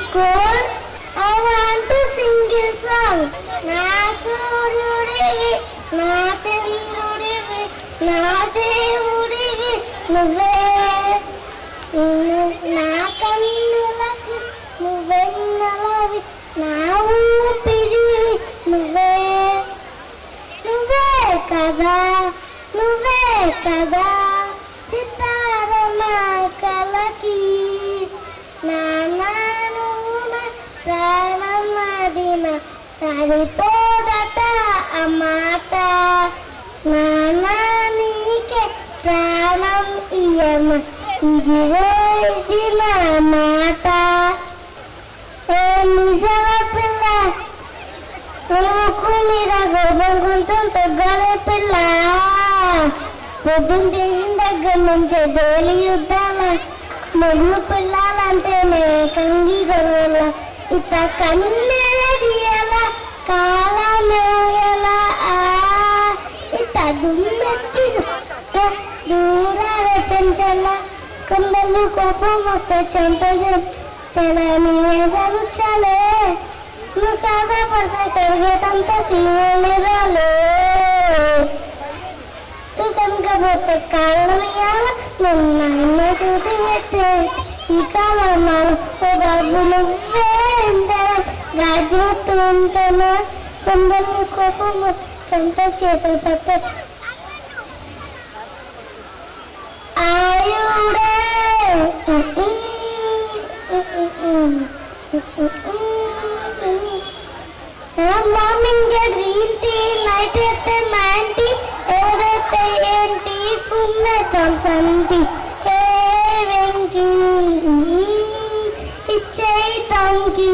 school, I want to sing a song. నా సూర్యుడివి, నా చంద్రుడివి, నా దేవుడివి నువ్వే. నా కన్నులకు నువ్వెన్నలవి, నా ఊపిరివి నువ్వే. నువ్వే కదా, నువ్వే కదా సితారమ కలకి. నాను ప్రాణం అదిన సరిపోదట ఆ మాట. నానా నీకే ప్రాణం ఇయ్యమ ఇది రోజున మాట. ఏ నిజమ పిల్ల మీద గోపం కొంచెం తగ్గలే పిల్ల. పొద్దున్న తీసిన దగ్గర నుంచి డైలీ యుద్ధాల మొగ్గు పిల్లాలంటేనే కంగి గొడవల. ఇత కన్నెల చేయాల కాలమేలా ఇత దుమ్మెత్తి దూరాల పెంచాల. కొండలు కోపం వస్తే చంట తెలని వేసాలు చాలే. నువ్వు కాదా పడితే కరిగేటంత తీరాలే. తు కనుకపోతే కాళ్ళు వేయాల నిన్న చూసి పెట్టే. ఈ కాలన్నాను ఓ బాబు నువ్వే గాజు ఉంటాను. కొందరు కోపం చంట చేతులు పెట్ట ఆయుడే. మార్నింగ్ గ్రీన్ టీ, నైట్ అయితే మ్యాంటీ, ఎవరైతే ఏంటి కుమ్మేతాం సంటి. ఏ వెంకి ఇచ్చేయి తంకి.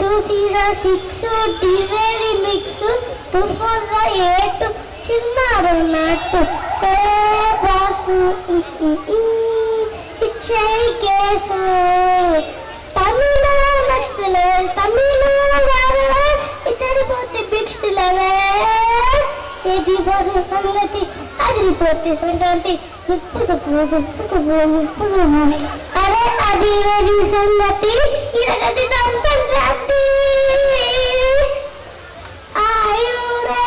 2 6 డీజేడి మిక్స్, 2 4 8 చిన్నారు నట్టు. ఏ బాసు ఇచ్చేయి కేసు. తమిళ నెక్స్ట్ లెవెల్, తమిళ ఇతరిపోతే బిక్స్ట్ లెవెల్. ఏది బాసు సంగతి అదిరిపోతే సంగతి. అరే అది రోజు సంగతి ఇరగది సంక్రాంతి. ఆయుడే